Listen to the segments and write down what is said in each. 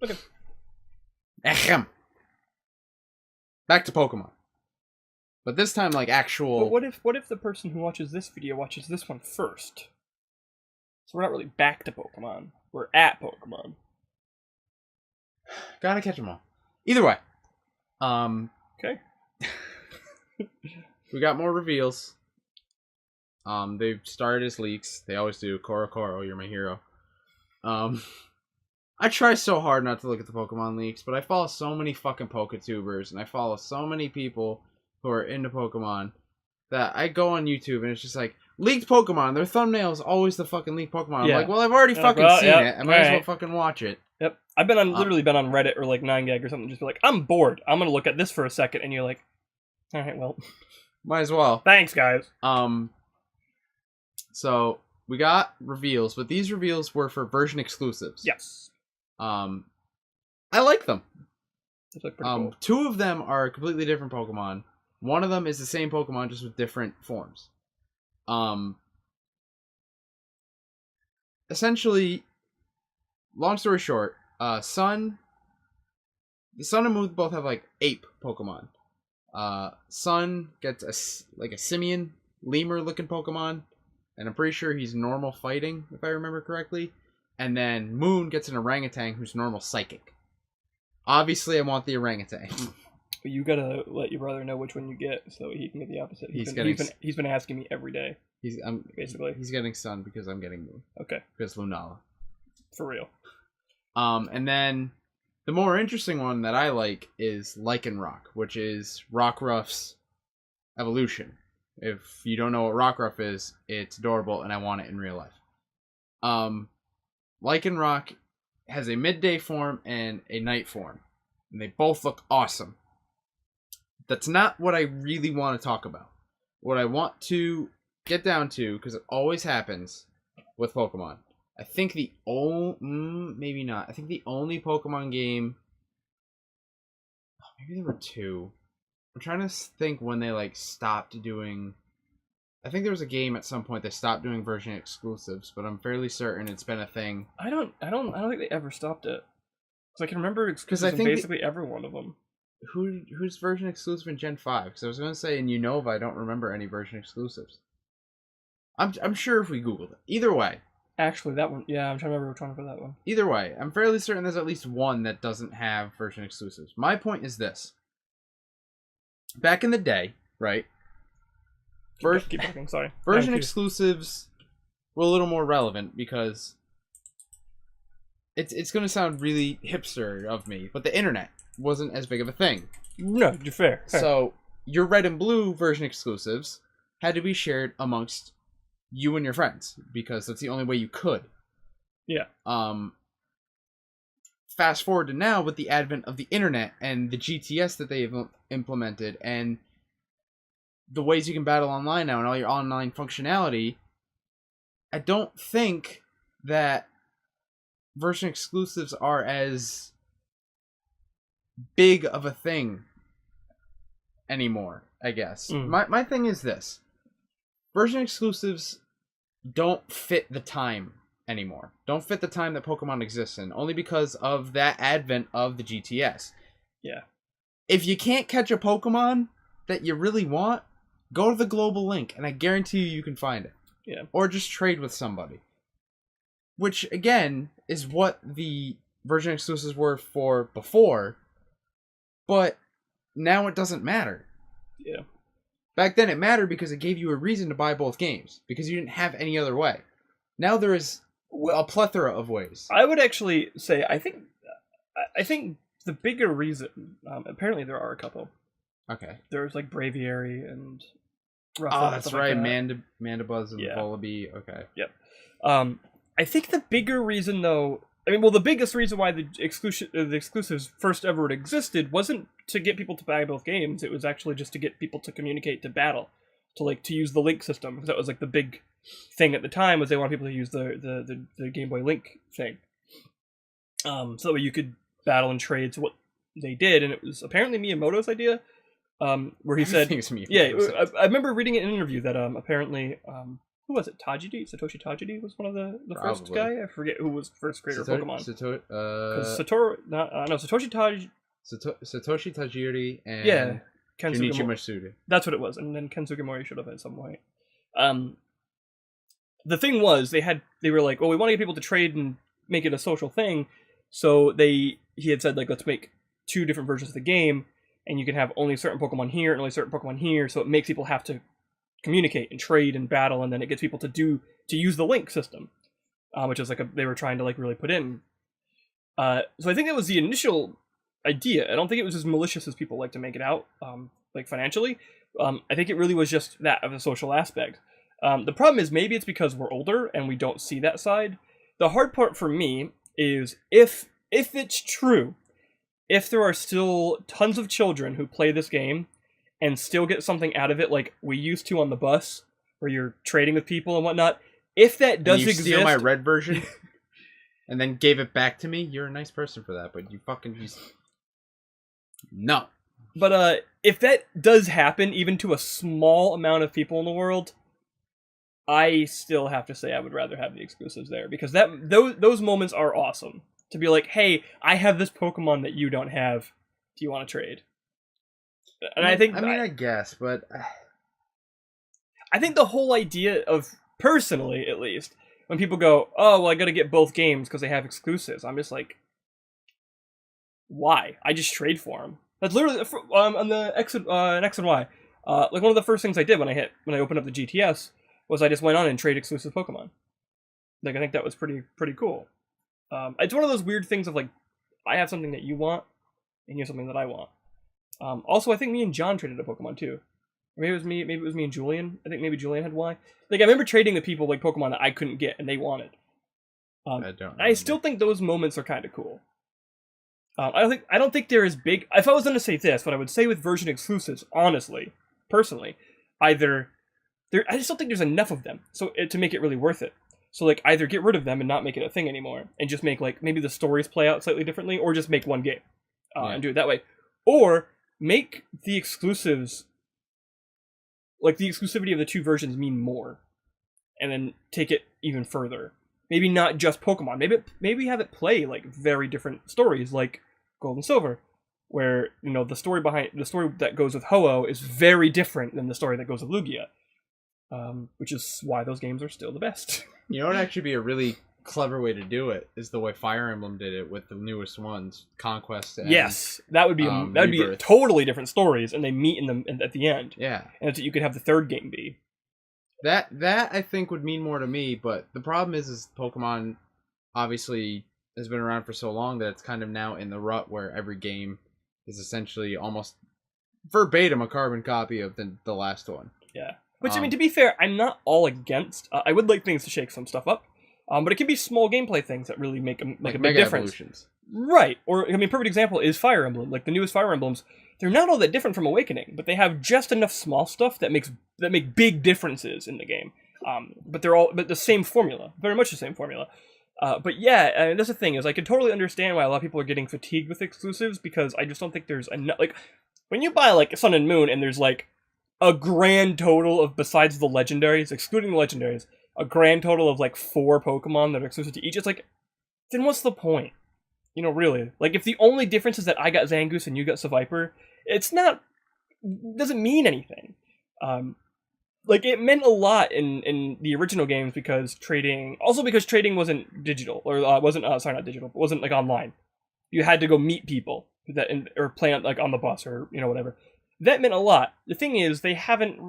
Okay. Ahem. Back to Pokemon. But this time, like, actual... But what if the person who watches this video watches this one first? So we're not really back to Pokemon. We're at Pokemon. Gotta catch them all. Either way. Okay. We got more reveals. They've started as leaks. They always do. Koro, you're my hero. I try so hard not to look at the Pokemon leaks, but I follow so many fucking Poketubers, and I follow so many people who are into Pokemon that I go on YouTube and it's just like, leaked Pokemon. Their thumbnail is always the fucking leaked Pokemon. Yeah. I'm like, well, I've already fucking seen it. I might as well fucking watch it. Yep. I've been literally been on Reddit or like 9gag or something, just be like, I'm bored. I'm gonna look at this for a second, and you're like, all right, well, might as well. Thanks, guys. So we got reveals, but these reveals were for version exclusives. Yes. I like them. That's like pretty cool. 2 of them are completely different Pokemon. One of them is the same Pokemon, just with different forms. Essentially, long story short, the Sun and Moon both have like ape Pokemon. Sun gets a simian, lemur-looking Pokemon, and I'm pretty sure he's normal fighting, if I remember correctly. And then Moon gets an orangutan who's normal psychic. Obviously, I want the orangutan. But you gotta let your brother know which one you get, so he can get the opposite. He's been asking me every day. He's getting Sun because I'm getting Moon. Okay. Because Lunala. For real. And then the more interesting one that I like is Lycanroc, which is Rockruff's evolution. If you don't know what Rockruff is, it's adorable, and I want it in real life. Lycanroc has a midday form and a night form, and they both look awesome. That's not what I really want to talk about. What I want to get down to, because it always happens with Pokemon, I think the only... maybe not. I think the only Pokemon game... maybe there were 2. I'm trying to think when they, like, stopped doing... I think there was a game at some point they stopped doing version exclusives, but I'm fairly certain it's been a thing. I don't think they ever stopped it. Because I can remember exclusives in basically every one of them. Who's version exclusive in Gen 5? Because I was going to say in Unova, I don't remember any version exclusives. I'm sure if we Googled it. Either way. Actually, that one, yeah, I'm trying to remember which one for that one. Either way, I'm fairly certain there's at least one that doesn't have version exclusives. My point is this. Back in the day, right? Keep talking, sorry. Version exclusives were a little more relevant because it's going to sound really hipster of me, but the internet wasn't as big of a thing. No, you're fair. So your red and blue version exclusives had to be shared amongst you and your friends because that's the only way you could. Yeah. Fast forward to now with the advent of the internet and the GTS that they've implemented and the ways you can battle online now and all your online functionality, I don't think that version exclusives are as big of a thing anymore, I guess. My thing is this. Version exclusives don't fit the time anymore. Don't fit the time that Pokemon exists in, only because of that advent of the GTS. Yeah. If you can't catch a Pokemon that you really want, go to the global link, and I guarantee you can find it. Yeah. Or just trade with somebody. Which, again, is what the version exclusives were for before, but now it doesn't matter. Yeah. Back then it mattered because it gave you a reason to buy both games, because you didn't have any other way. Now there is a plethora of ways. I would actually say, I think the bigger reason, apparently there are a couple. Okay. There's like Braviary and... Oh, that's right. Mandibuzz and Volibee. Okay. Yep. I think the bigger reason, though... I mean, well, the biggest reason why the exclusives first ever existed wasn't to get people to buy both games. It was actually just to get people to communicate to battle, to use the link system. Because that was like the big thing at the time, was they wanted people to use the Game Boy Link thing. So that way you could battle and trade. So what they did, and it was apparently Miyamoto's idea, where he said, "Yeah, I remember reading in an interview that apparently who who was it? Tajiri? Satoshi Tajiri was one of the first Probably. guy? I forget who was first creator of Pokemon. Satoshi Tajiri and Yeah, Ken Junichi Sugimori. Masuda. That's what it was, and then Ken Sugimori showed up at some point. The thing was, they were like, well, we want to get people to trade and make it a social thing, so he had said, like, let's make 2 different versions of the game, and you can have only certain Pokemon here and only certain Pokemon here, so it makes people have to communicate and trade and battle, and then it gets people to use the link system, which is like they were trying to like really put in. So I think that was the initial idea. I don't think it was as malicious as people like to make it out, like financially. I think it really was just that of a social aspect. The problem is maybe it's because we're older and we don't see that side. The hard part for me is if it's true, if there are still tons of children who play this game and still get something out of it like we used to on the bus, where you're trading with people and whatnot, if that does exist... steal my red version and then gave it back to me, you're a nice person for that, but you fucking just... No. But if that does happen, even to a small amount of people in the world, I still have to say I would rather have the exclusives there, because those moments are awesome. To be like, hey, I have this Pokemon that you don't have. Do you want to trade? And I guess, but I think the whole idea of, personally at least, when people go, oh, well, I got to get both games because they have exclusives, I'm just like, why? I just trade for them. That's literally on the X and Y. Like one of the first things I did when I opened up the GTS was I just went on and trade exclusive Pokemon. Like I think that was pretty cool. It's one of those weird things of like, I have something that you want, and you have something that I want. Also, I think me and John traded a Pokemon too. Or maybe it was me and Julian. I think maybe Julian had Y. Like I remember trading with people like Pokemon that I couldn't get and they wanted. I still think those moments are kind of cool. I don't think they're as big. If I was going to say this, what I would say with version exclusives, honestly, personally, I just don't think there's enough of them to make it really worth it. So like either get rid of them and not make it a thing anymore, and just make like maybe the stories play out slightly differently, or just make one game and do it that way, or make the exclusives, like the exclusivity of the 2 versions, mean more, and then take it even further. Maybe not just Pokemon. Maybe have it play like very different stories, like Gold and Silver, where the story that goes with Ho-Oh is very different than the story that goes with Lugia, which is why those games are still the best. You know what would actually be a really clever way to do it is the way Fire Emblem did it with the newest ones, Conquest. And, yes, that would be totally different stories, and they meet in them at the end. Yeah, and that's what you could have the 3rd game be. That I think would mean more to me, but the problem is Pokemon obviously has been around for so long that it's kind of now in the rut where every game is essentially almost verbatim a carbon copy of the last one. Yeah. Which, I mean, to be fair, I'm not all against. I would like things to shake some stuff up. But it can be small gameplay things that really make a big difference. Evolutions. Right. Or, I mean, perfect example is Fire Emblem. Like, the newest Fire Emblems, they're not all that different from Awakening, but they have just enough small stuff that make big differences in the game. But they're the same formula. Very much the same formula. But yeah, I mean, that's the thing, is I can totally understand why a lot of people are getting fatigued with exclusives, because I just don't think there's enough. Like, when you buy, like, Sun and Moon, and there's, like, a grand total of, besides the legendaries, excluding the legendaries, a grand total of like 4 Pokemon that are exclusive to each, it's like, then what's the point? Really. Like, if the only difference is that I got Zangoose and you got Seviper, doesn't mean anything. Like, it meant a lot in the original games because trading wasn't digital, or wasn't like online. You had to go meet people or play like on the bus or, whatever. That meant a lot. The thing is, they haven't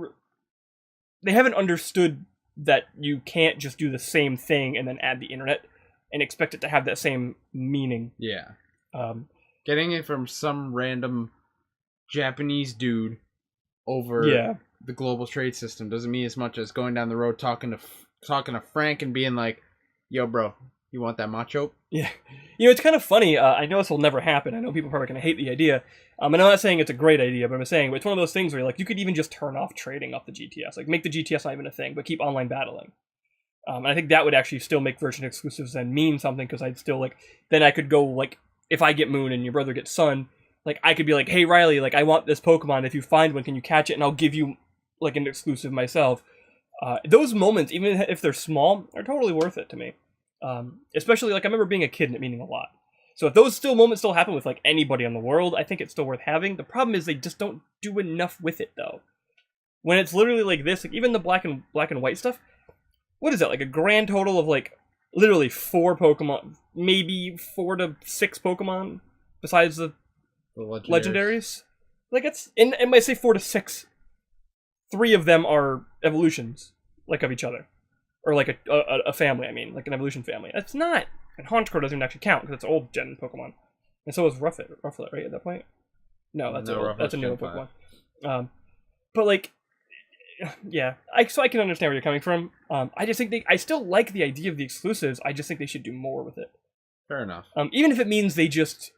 understood that you can't just do the same thing and then add the internet and expect it to have that same meaning. Yeah. Getting it from some random Japanese dude over the global trade system doesn't mean as much as going down the road talking to Frank and being like, "Yo, bro, you want that macho?" Yeah. It's kind of funny. I know this will never happen. I know people are probably going to hate the idea. And I'm not saying it's a great idea, but it's one of those things where you could even just turn off trading off the GTS. Like, make the GTS not even a thing, but keep online battling. And I think that would actually still make version exclusives then mean something, because I'd still, then I could go, if I get Moon and your brother gets Sun, I could be like, hey, Riley, I want this Pokemon. If you find one, can you catch it? And I'll give you, an exclusive myself. Those moments, even if they're small, are totally worth it to me. Especially, like, I remember being a kid and it meaning a lot. So if those moments still happen with, like, anybody in the world, I think it's still worth having. The problem is they just don't do enough with it, though. When it's literally like this, like, even the black and white stuff, what is that, like a grand total of, like, literally 4 Pokemon, maybe 4 to 6 Pokemon, besides the legendaries? Like, it's, and I say 4 to 6, 3 of them are evolutions, like, of each other. Or like a family, I mean, like an evolution family. That's not, and Honchkrow doesn't actually count, because it's old gen Pokemon. And so is Rufflet, right, at that point? No, that's a newer Pokemon. But, like, yeah, so I can understand where you're coming from. I just think I still like the idea of the exclusives. I just think they should do more with it. Fair enough. Even if it means they just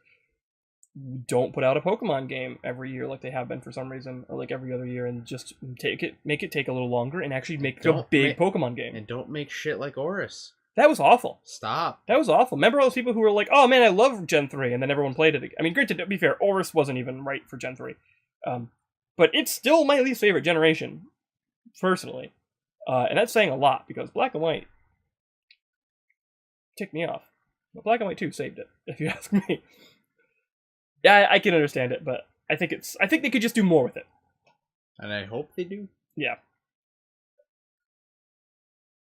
don't put out a Pokemon game every year like they have been for some reason, or like every other year, and just make it take a little longer and actually make a big Pokemon game. And don't make shit like Oris. That was awful. Stop. That was awful. Remember all those people who were like, "Oh man, I love Gen 3," and then everyone played it again. I mean, granted, to be fair, Oris wasn't even right for Gen 3, but it's still my least favorite generation, personally, and that's saying a lot because Black and White ticked me off. But Black and White 2 saved it, if you ask me. Yeah, I can understand it, but I think they could just do more with it. And I hope they do. Yeah.